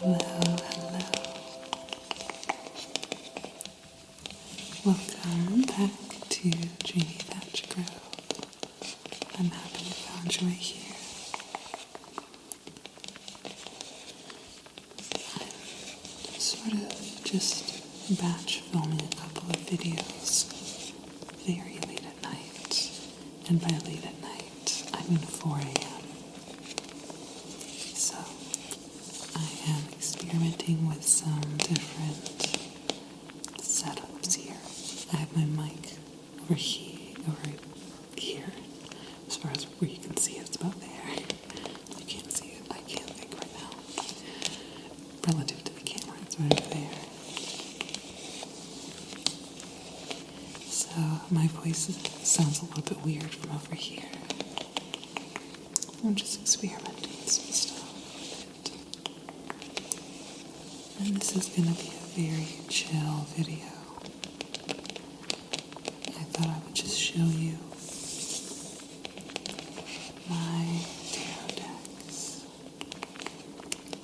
Hello, hello. Welcome back to Dreamy Thatch Grove. I'm happy you found your way here. I'm sort of just batch filming a couple of videos very late at night. And by late at night, I mean 4 a.m. So, I am experimenting with some different setups here. I have my mic over here. As far as where you can see it, it's about there. You can't see it. I can't think right now. Relative to the camera, it's right over there. So my voice sounds a little bit weird from over here. I'm just experimenting with some stuff with it. And this is going to be a very chill video. I thought I would just show you my tarot decks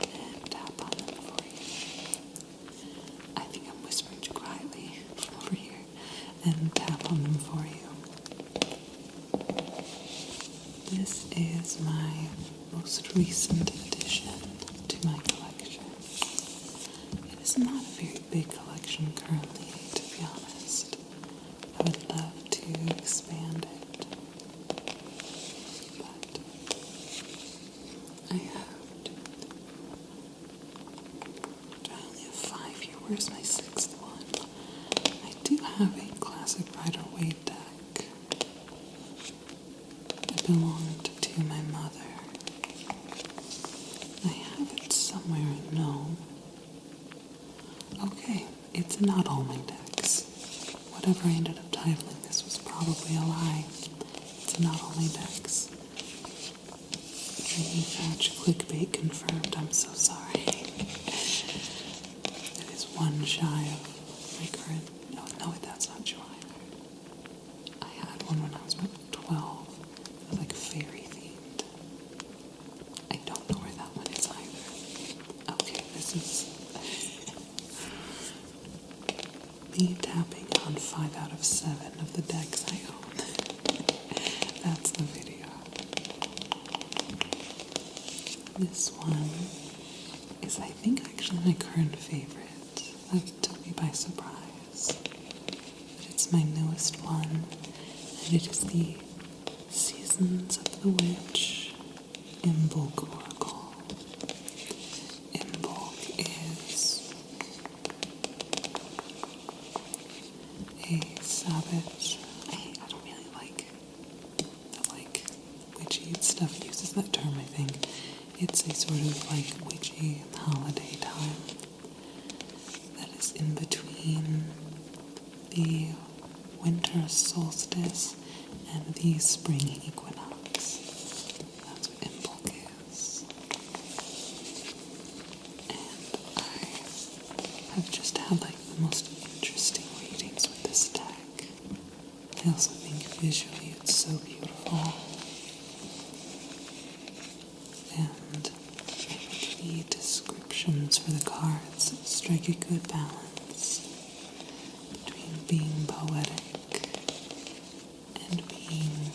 and tap on them for you. I think I'm whispering too quietly from over here, and tap on them for you. This is my most recent addition to my collection. It is not a very big collection currently, to be honest. I would love to expand it, but I have to. Do I only have 5 here? Where's my 6th one? I do have a classic Rider-Waite deck. It belonged to my mother. I have it somewhere, I know. Okay, it's not all my decks. Whatever I ended up titling this was probably a lie. It's not all my decks. Dreamy Thatch clickbait confirmed. I'm so sorry. It is one shy of my current. No, that's not true either. I had one when I was about 12. It was like fairy themed. I don't know where that one is either. Okay, this is me tapping on 5 out of 7 of the decks I own. That's the video. This one is, I think, actually my current favorite. That took me by surprise. But it's my newest one, and it is the Seasons of the Witch Imbolc Oracle. Imbolc is a Sabbath. I don't really like the witchy stuff uses that term, I think. It's a sort of witchy holiday time that is in between the winter solstice and the spring equinox. That's what Imbolc is. And I have just had the most interesting readings with this deck. I also think visually it's so beautiful. And I think the descriptions for the cards strike a good balance between being poetic and being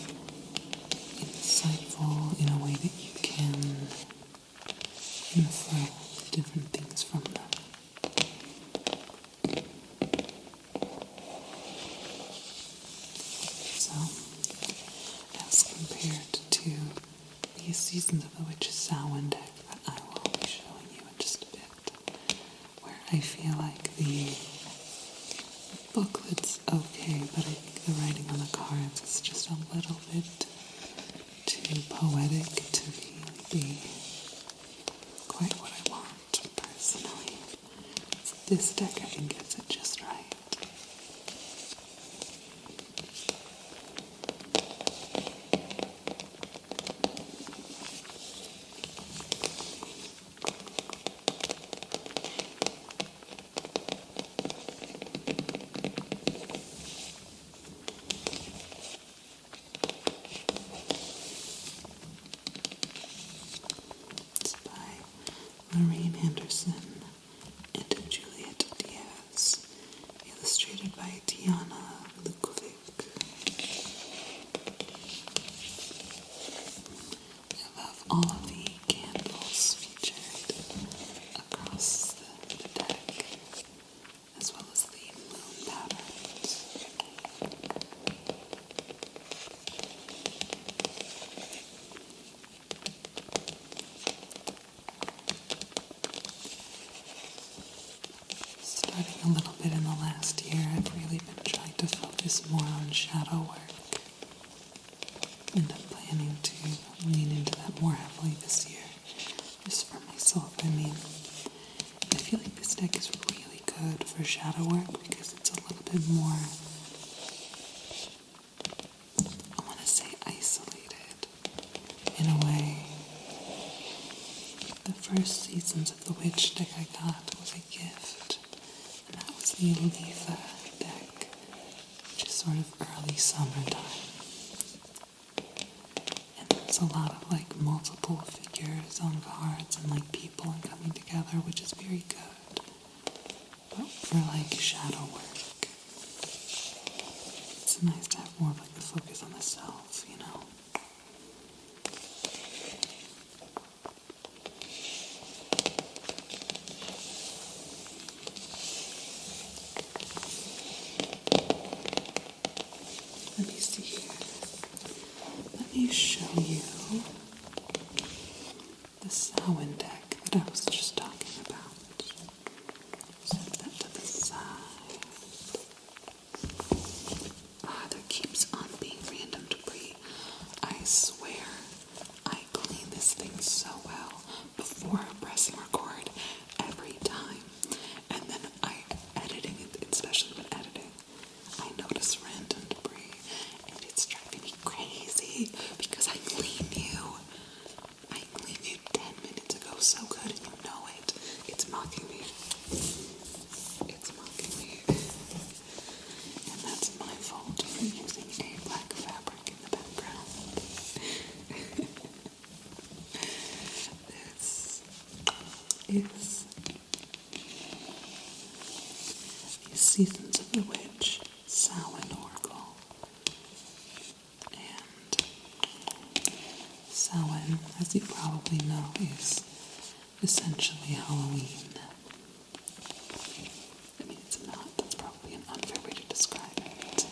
insightful in a way that you can infer different things from them. So, as compared to the Seasons of the Witch Samhain deck that I will be showing you in just a bit, where I feel like the booklet's okay, but I think the writing on the cards is just a little bit too poetic to really be quite what I want, personally. So this deck, I think, gets it just right. Lorraine Anderson, and Juliet Diaz, illustrated by Tiana Lukovic. I love all of the candles featured across the deck, as well as the moon patterns. Starting a little bit in the last year, I've really been trying to focus more on shadow work, and I'm planning to lean into that more heavily this year, just for myself. I mean, I feel like this deck is really good for shadow work because it's a little bit more, I want to say, isolated in a way. The first Seasons of the Witch deck I got was a gift, and that was the Letha deck, which is sort of early summertime. And it's a lot of like multiple figures on cards and like people and coming together, which is very good. But for like shadow work, it's nice to have more of like the focus on the self, you know? Let me see here. Let me show you the Samhain deck that I was just talking about. Set that to the side. There keeps on being random debris. I swear, I clean this thing so well before pressing record every time. And then editing it, especially when editing, I notice random debris, and it's driving me crazy because I clean you. I cleaned you 10 minutes ago so good, and you know it. It's mocking me. It's mocking me. And that's my fault for using a black fabric in the background. This is the Seasons of the Witch Samhain Oracle. And Samhain, as you probably know, is essentially Halloween. I mean, it's not. That's probably an unfair way to describe it.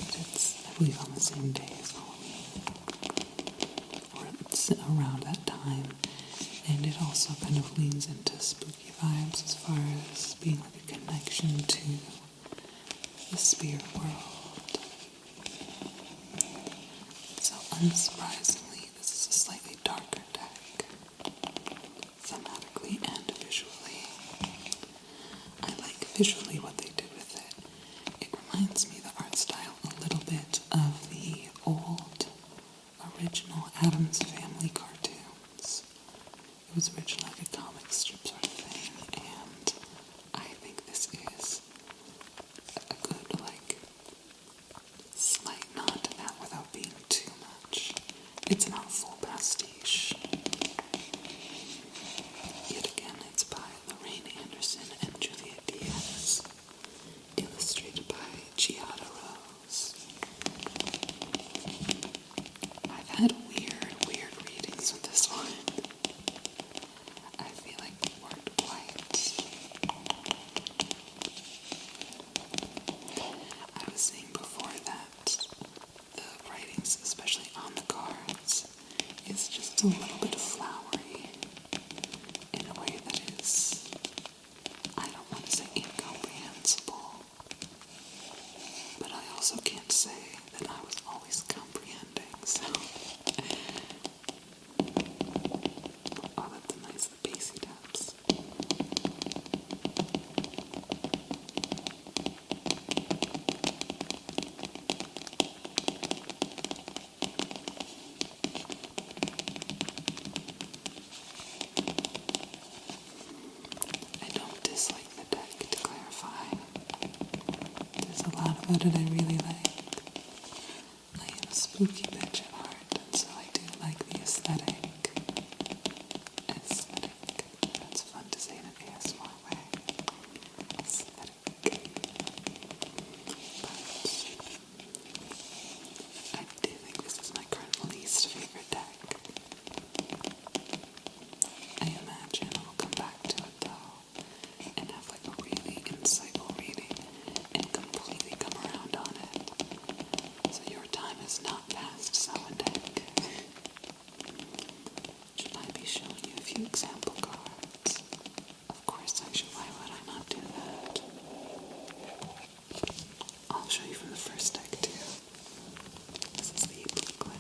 But it's, I believe, on the same day as Halloween. Or it's around that time. And it also kind of leans into spooky vibes as far as being like a connection to the spirit world. So unsurprisingly, this is a slightly darker deck, thematically and visually. I like visually what they did with it. It reminds me, the art style, a little bit of the old original Addams Family cartoons. It was originally like a comic strip sort of thing, and I think this is a good, like, slight nod to that without being too much. It's not full pastiche. Yet again, it's by Lorraine Anderson and Juliet Diaz, illustrated by Giada Rose. I've had weird readings with this one. I feel like it worked quite. I was saying before that the writings, especially on the cards, is just a little bit flowery in a way that is, I don't want to say incomprehensible, but I also can't say that I was always comprehending, so. Oh, that's a nice bassy taps. I don't dislike the deck, to clarify. There's a lot about it I really like. I am a spooky bitch at heart, and so I do like the aesthetic. few example cards. Of course I should. Why would I not do that? I'll show you from the first deck too. This is the booklet.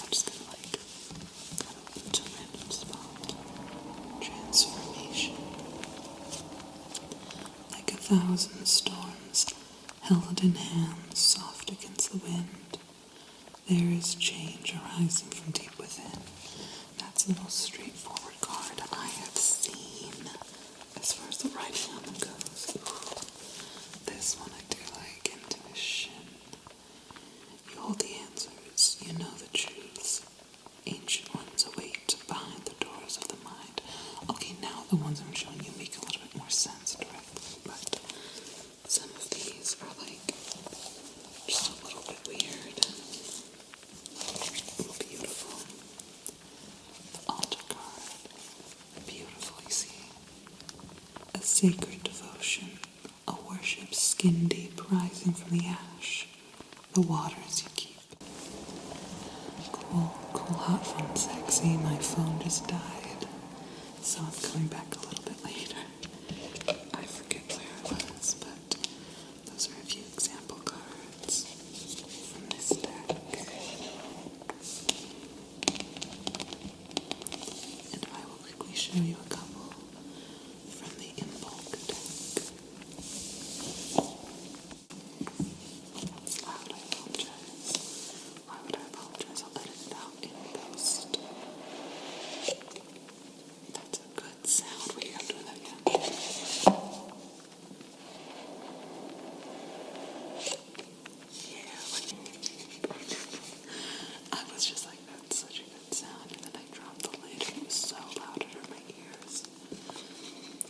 I'm just gonna cut into a random spot. Transformation. Like 1,000 storms held in hands, soft against the wind, there is change arising from deep within. That's the most straightforward card I have seen as far as the writing on them goes. Ooh. This one I do like. Intuition. You hold the answers, you know the truths. Ancient ones await behind the doors of the mind. Okay, now the ones I'm showing you make a little bit more sense directly, but some of these are just a little bit weird. Beautiful. The altar card. Beautiful, you see. A sacred devotion. A worship skin deep rising from the ash. The waters you keep. Cool, hot, fun, sexy. My phone just died, so I'm coming back a little bit later. I forget where I was, but those are a few example cards from this deck. And I will quickly show you a couple from the in bulk deck. It's loud, I apologize. Why would I apologize? I'll edit it out in post. That's a good sound. Wait, I'm doing that again. I was just like, that's such a good sound, and then I dropped the lid, and it was so loud it hurt my ears.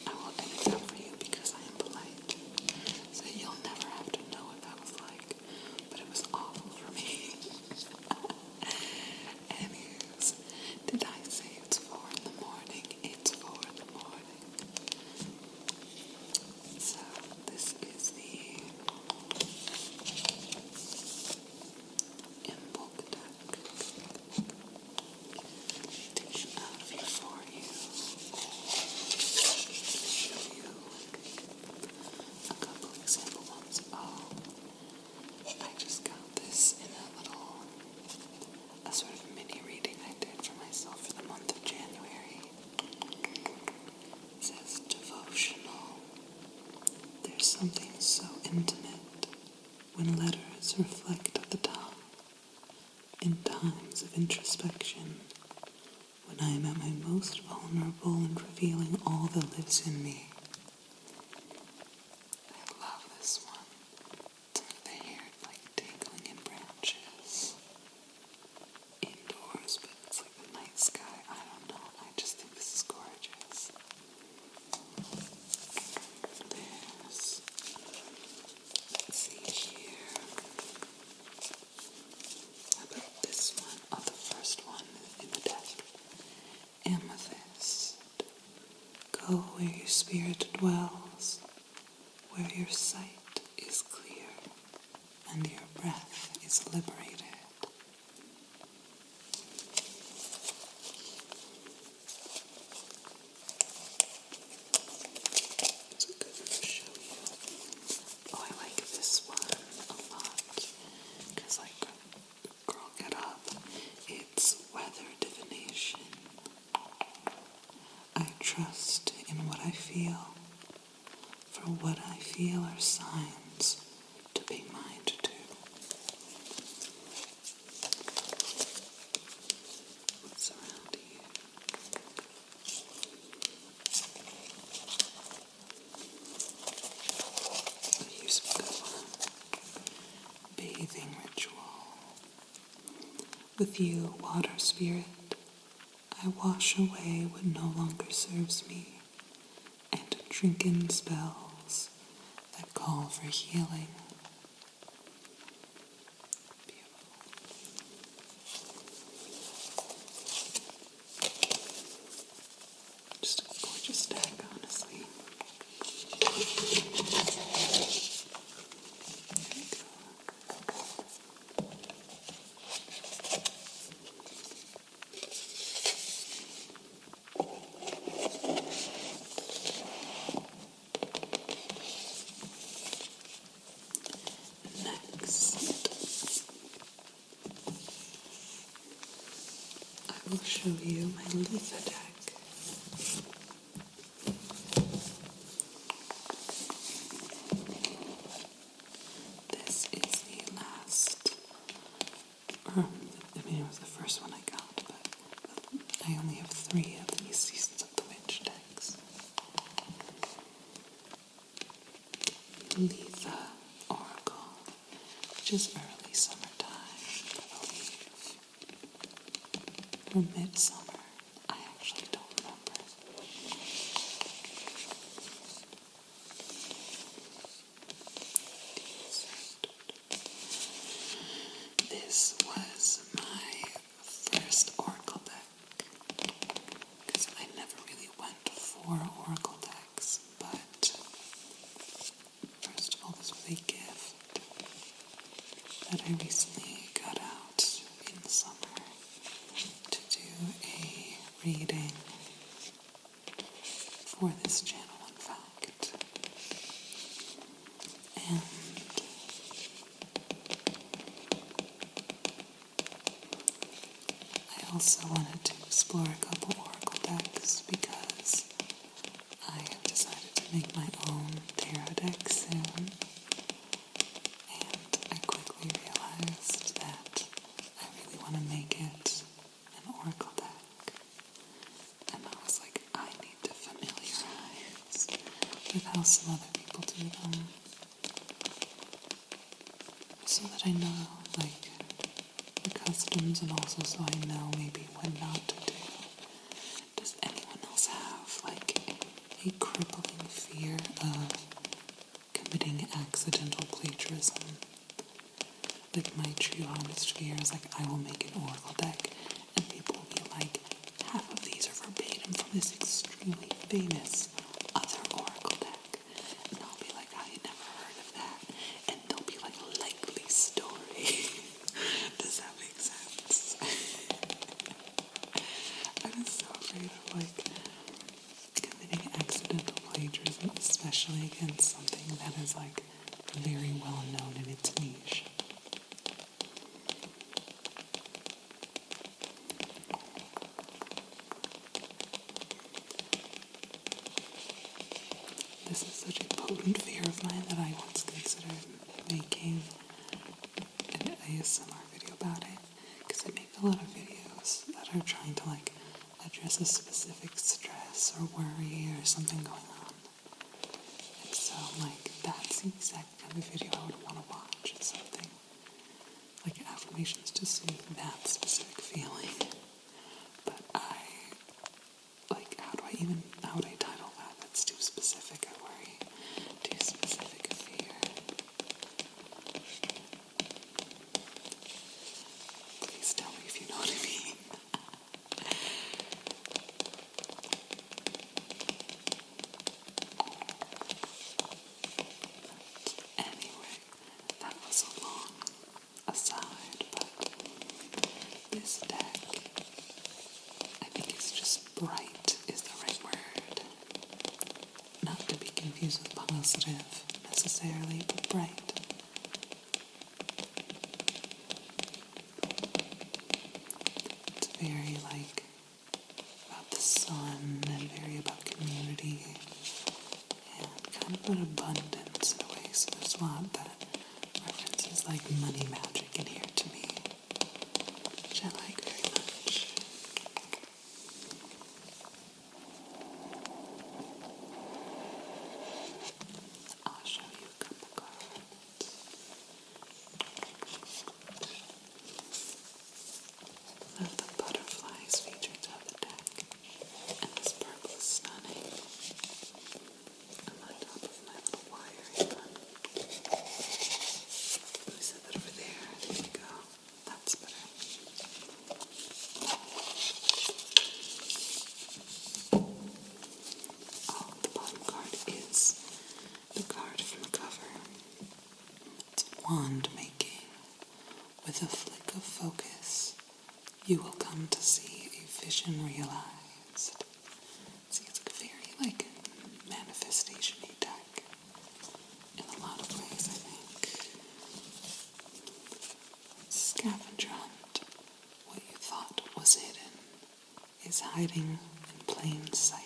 I will edit that for you because I am polite, so you'll never have to know what that was like, but it was awful for me. Anyways, did I say it's 4 in the morning? It's 4 in the morning. So, this is the in bulk deck. Take it out of here for you. Show you a couple example ones. Oh, I just got this in a sort of mini reading I did for myself for the month of January. It says devotional. There's something so intimate when letters reflect at the top. In times of introspection, when I am at my most vulnerable and revealing all that lives in me. I love this one. Some of the hair dangling in branches. Indoors, but it's like the night sky. I don't know. I just think this is gorgeous. Let's see here. How about this one? Oh, the first one in the deck. Amethyst. Go where your spirit dwells, where your sight is clear, and your breath is liberated. It's a good one to show you. Oh, I like this one a lot, because Girl Get Up, it's weather divination. I trust in what I feel, for what I feel are signs to be mine to do. What's around here? Oh, here's a good one. Bathing ritual. With you, water spirit, I wash away what no longer serves me, and drink in spells that call for healing. Beautiful. Just a gorgeous deck, honestly. will show you my Letha deck. This is the last, it was the first one I got, but I only have 3 of these Seasons of the Witch decks. Letha Oracle, which is early summertime, I believe, or midsummer. I actually don't remember. This was my first Oracle deck, because I never really went for Oracle decks, but first of all, this was a gift that I recently got out in the summer to do a reading for this channel, in fact. And I also wanted to explore a couple Oracle decks because I have decided to make my own tarot deck soon. And I quickly realized that I really want to make it an Oracle deck. And I was like, I need to familiarize with how some other people do them, so that I know, like, the customs, and also so I know maybe what not to do. Does anyone else have, like, a crippling fear of committing accidental plagiarism? Like, my true honest fear is, like, I will make an Oracle deck, and people will be like, half of these are verbatim from this extremely famous other Oracle deck. And I'll be like, I never heard of that. And they'll be like, likely story. Does that make sense? I'm so afraid of, like, committing accidental plagiarism, especially against something that is, like, very well known in its niche. This is such a potent fear of mine that I once considered making an ASMR video about it, because I make a lot of videos that are trying to, like, address a specific stress or worry or something going on. And so, like, that's the exact kind of video I would want to watch. It's something like affirmations to soothe that specific feeling. But how would I title that? That's too specific, I worry. Too specific a fear. Please tell me if you know what I mean. Anyway, that was a long aside, but this deck, I think it's just bright is the right word. Not to be confused with positive necessarily, but bright. It's very, like, about the sun and very about community and kind of about abundance in a way. So there's a lot that references, like, money magic in here to me, which I like very much. I'll show you a couple cards. Love the butterflies featured throughout the deck, and this purple is stunning. I'm on top of my little wiring gun. Let me set that over there. There we go. That's better. Oh, the bottom card is the card from the cover. It's wand making. With a flick of focus, you will come to see a vision realized. See, it's like a very, like, manifestation-y deck in a lot of ways, I think. Scavenger hunt what you thought was hidden. is hiding in plain sight.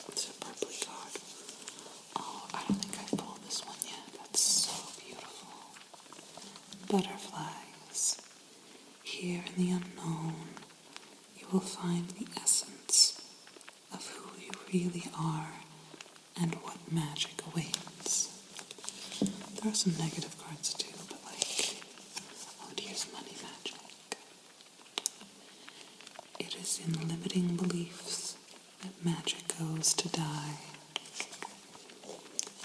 It's a purpley card. Oh, I don't think I've pulled this one yet. That's so beautiful. Butterflies. Here in the unknown, you will find the essence of who you really are and what magic awaits. There are some negative cards too, but oh, here's money magic. It is in limiting beliefs that magic goes to die.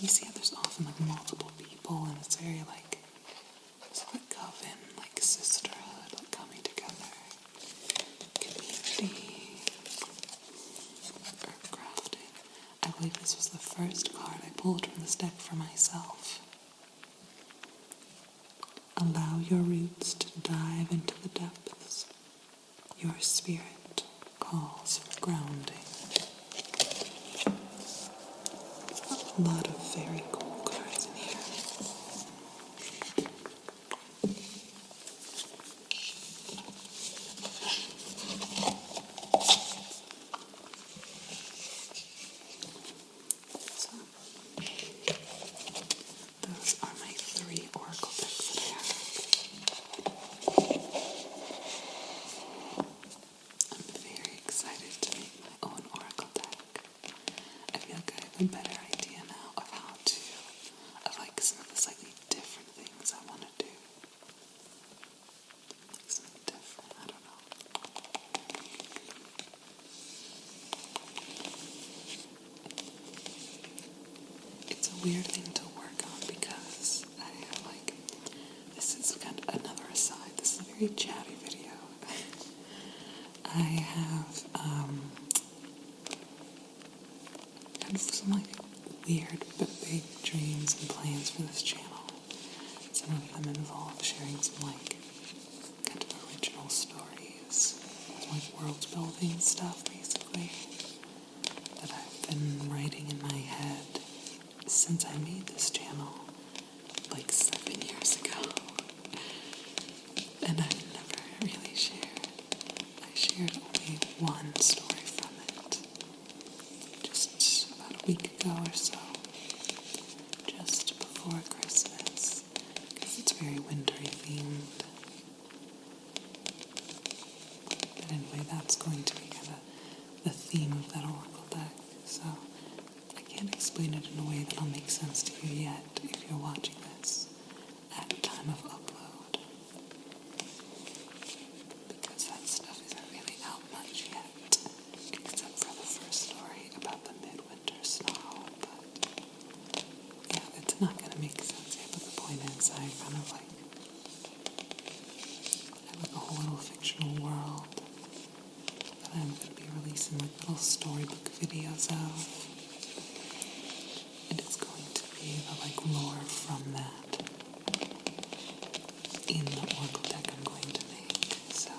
You see how there's often multiple people, and it's very it's like a coven, sisterhood, coming together, community, herb crafting. I believe this was the first card I pulled from this deck for myself. Allow your roots to dive into the depths. Your spirit calls for grounding. A lot of very cool cards in here. So, those are my 3 oracle decks that I have. I'm very excited to make my own oracle deck. I feel like I have a better idea now of how to, some of the slightly different things I want to do. Something different, I don't know. It's a weird thing to work on because I have this is kind of another aside. This is a very chatty video. I have kind of some weird but big dreams and plans for this channel. Some of them involve sharing some kind of original stories, some world building stuff basically, that I've been writing in my head since I made this channel 7 years ago. And I've never really shared. I shared only one story from it just about a week ago or so, just before Christmas, because it's very wintry themed. But anyway, that's going to be kind of the theme of that oracle deck, so I can't explain it in a way that'll make sense to you yet if you're watching this at the time of upload, because that stuff isn't really out much yet, except for the first story about the midwinter snow. But yeah, it's not going to make sense yet, but the point is I kind of I have a whole little fictional world that I'm going to be releasing little storybook videos of, and it's going to be the lore from that in the oracle deck I'm going to make. So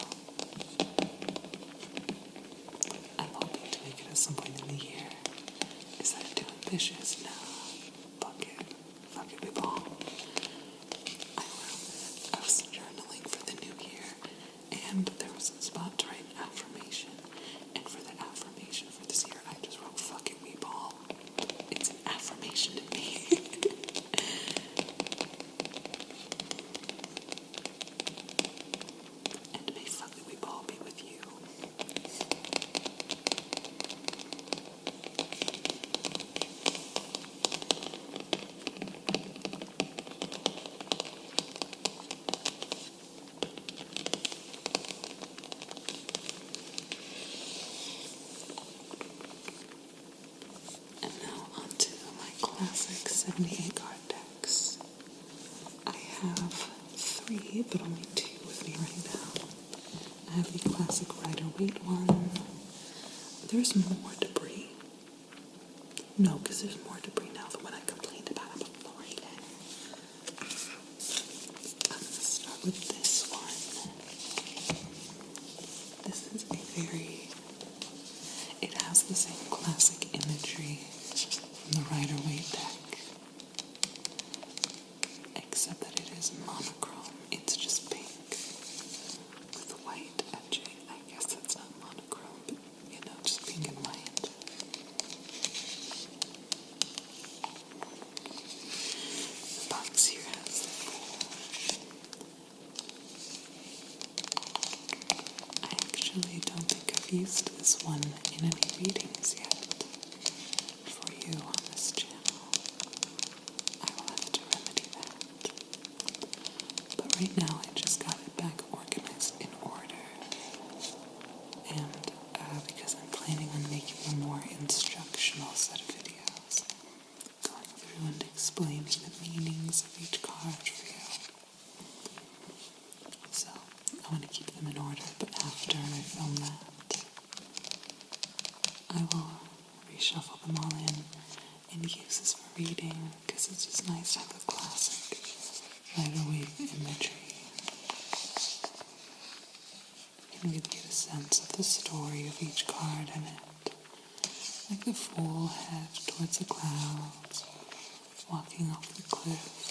I'm hoping to make it at some point in the year. Is that too ambitious? No. Fuck it, we ball. I was journaling for the new year, and there was a spot to write an affirmation, and for the affirmation for this year, I just wrote, fuck it, we ball. It's an affirmation to me. And may fuck it, we ball be with you. And now onto my classic 78 card decks. I have 3, but only 2 with me right now. I have the classic Rider-Waite one. There's more debris. No, because there's more debris now than when I complained about it before. I'm going to start with this one. This is it has the same classic imagery from the Rider-Waite deck, except that it is monochrome. It's just pink with white edging. I used this one in any readings yet for you on this channel. I will have to remedy that. But right now I just got it back organized in order. And because I'm planning on making a more instructional set of videos, going through and explaining the meanings of each card for you. So I want to keep them in order, but after I film that, I will reshuffle them all in and use this for reading, because it's just nice to have the classic lighter-weight imagery. You can really get a sense of the story of each card in it, like the Fool head towards the clouds, walking off the cliff,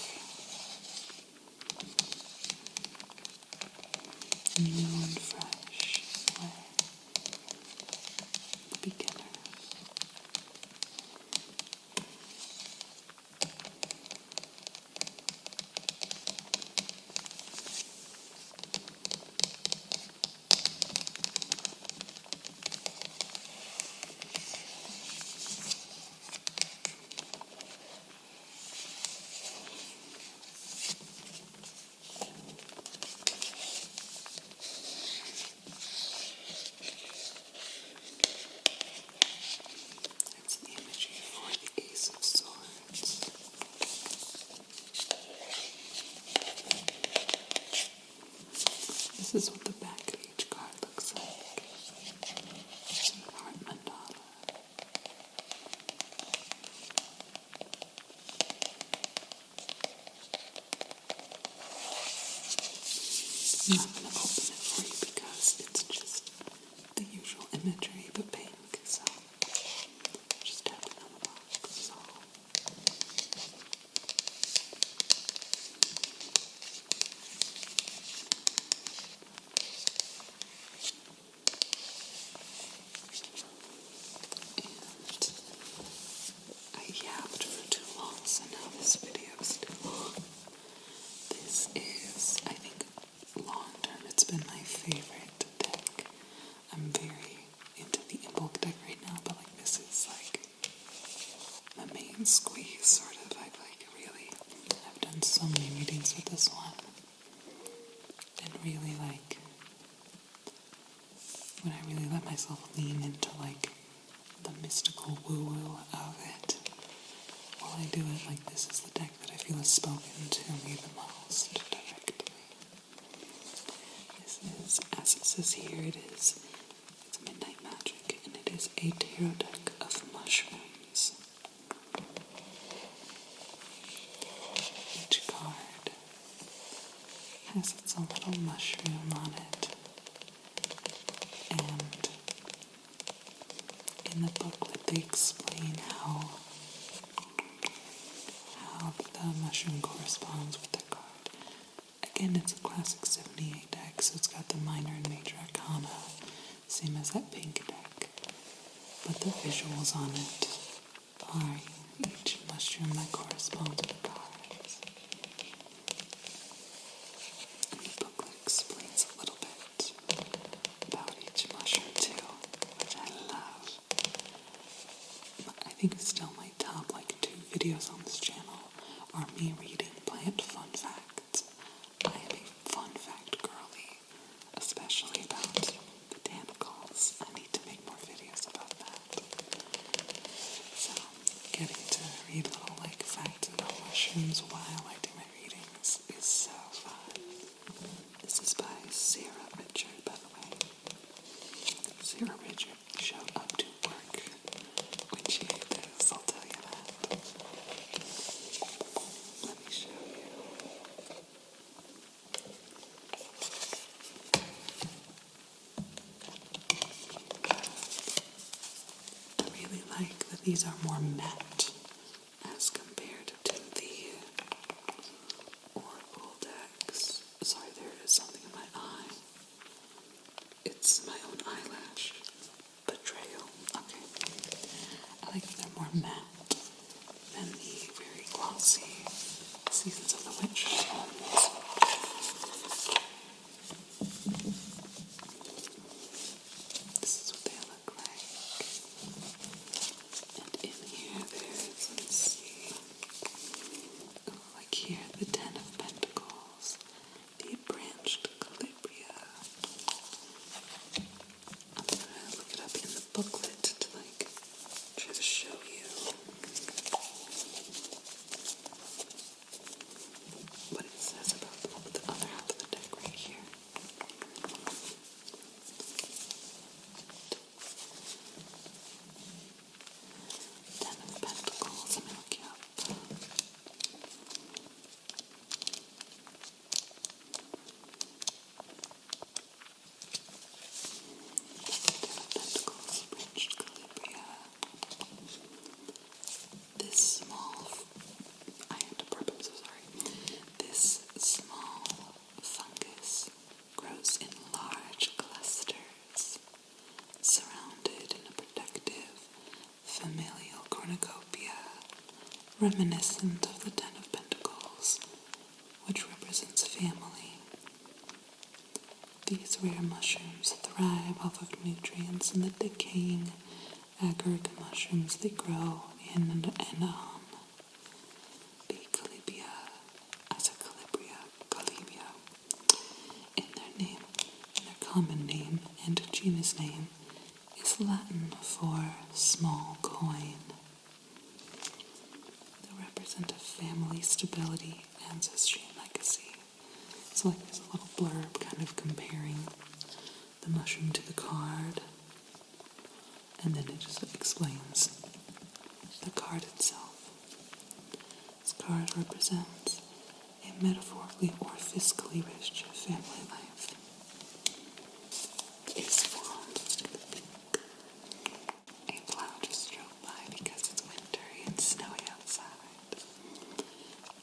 new and fresh way, the beginner. That's the imagery for the Ace of Swords. This is what the back of each card looks like. It's an heart mandala. I'm not going to open it for you because it's just the usual imagery, but pink, so just tap it on the box, so. And I yapped for too long, so now this video is too long. This is, I think, long term, it's been my favorite deck. I'm very into the Imbolc deck right now, but like this is like the main squeeze, sort of. I've done so many readings with this one, and really like, when I really let myself lean into like the mystical woo-woo of it, while I do it, like this is the deck that I feel has spoken to me the most directly. This is, as it says here, it's Midnight Magic, and it is a tarot deck of mushrooms. Each card has its own little mushroom on it, and in the booklet they explain how the mushroom corresponds with the card. Again, it's a classic 78 deck, so it's got the minor and major arcana, same as that pink deck. But the visuals on it are each mushroom that corresponds with the cards. And the booklet explains a little bit about each mushroom too, which I love. I think still my top like 2 videos on this channel are me reading plant fun facts. I am a fun fact girly, especially about botanicals. I need to make more videos about that. So, getting to read little like facts about mushrooms while I do my readings is so fun. This is by Sarah Richard, by the way. Sarah Richard showed up to work when she made this, I'll tell you that. Let me show you. I really like that these are more matte as compared to the Oracle decks. Sorry, there is something in my eye. It's my own eyelash. Betrayal. Okay. I like that they're more matte than the very glossy Seasons of the Witch ones. This is reminiscent of the Ten of Pentacles, which represents family. These rare mushrooms thrive off of nutrients in the decaying agaric mushrooms they grow in and on the Calibia. In their common name and genus name is Latin for small coin. They represent a family stability, ancestry, and legacy. So like there's a little blurb kind of comparing the mushroom to the card, and then it just explains the card itself. This card represents a metaphorically or fiscally rich family life. Ace of Wands. A cloud just drove by because it's wintry and snowy outside.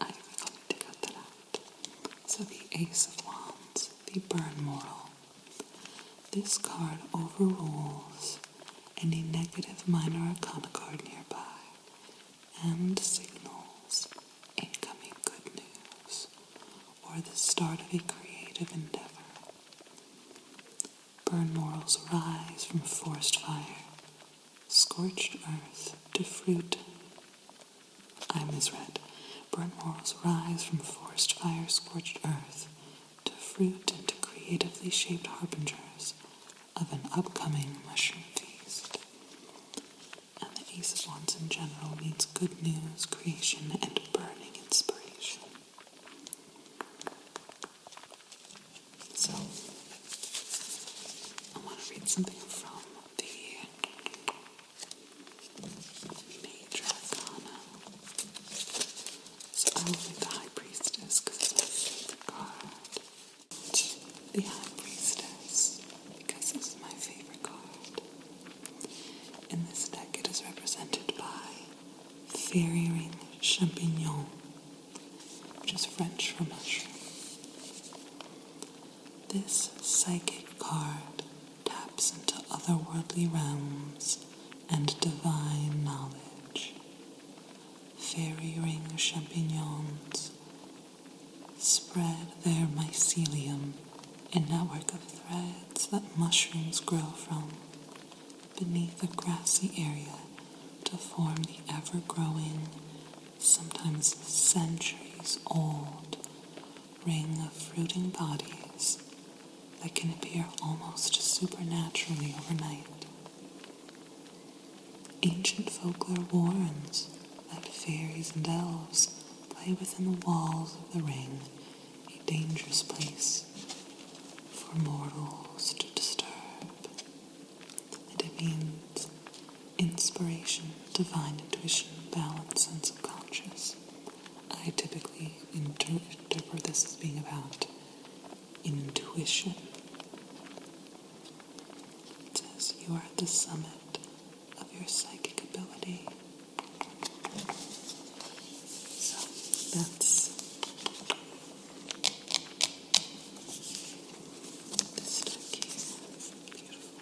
I really need to cut that out. So the Ace of Wands, the burn moral. This card overrules any negative minor arcana card nearby and signals incoming good news or the start of a creative endeavor. Burn morals rise from forest fire, scorched earth to fruit. I misread. Burn morals rise from forest fire, scorched earth to fruit and to creatively shaped harbingers of an upcoming mushroom feast. And the Ace of Wands in general means good news, creation, and burning inspiration. So, I want to read something from the Major Arcana. So I will read the High Priestess because it's my favorite card. The High Priestess, because this is my favorite card. In this deck it is represented by Fairy Ring Champignon, which is French for mushroom. This psychic card taps into otherworldly realms and divine knowledge. Fairy ring champignons spread their mycelium, a network of threads that mushrooms grow from, beneath a grassy area to form the ever-growing, sometimes centuries-old, ring of fruiting bodies that can appear almost supernaturally overnight. Ancient folklore warns that fairies and elves play within the walls of the ring, a dangerous place for mortals to disturb. And it means inspiration, divine intuition, balance, and subconscious. I typically interpret this as being about intuition. It says you are at the summit of your psychic ability. So that's this deck here. Beautiful.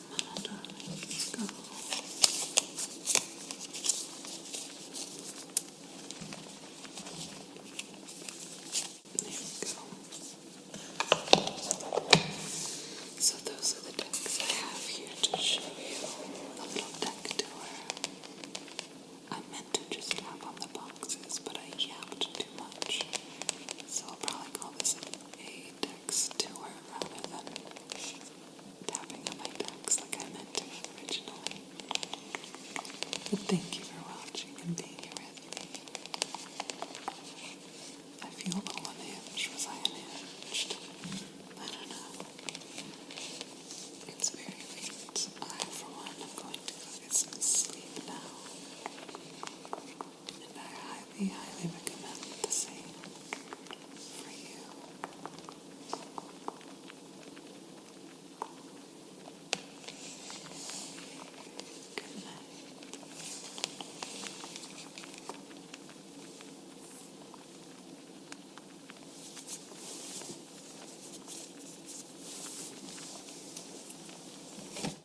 Come on, darling, let's go. There we go. So those are the decks I have here to show you. A little deck tour. I meant to just tap on the boxes, but I yapped too much. So I'll probably call this a decks tour rather than tapping on my decks like I meant to originally. But thank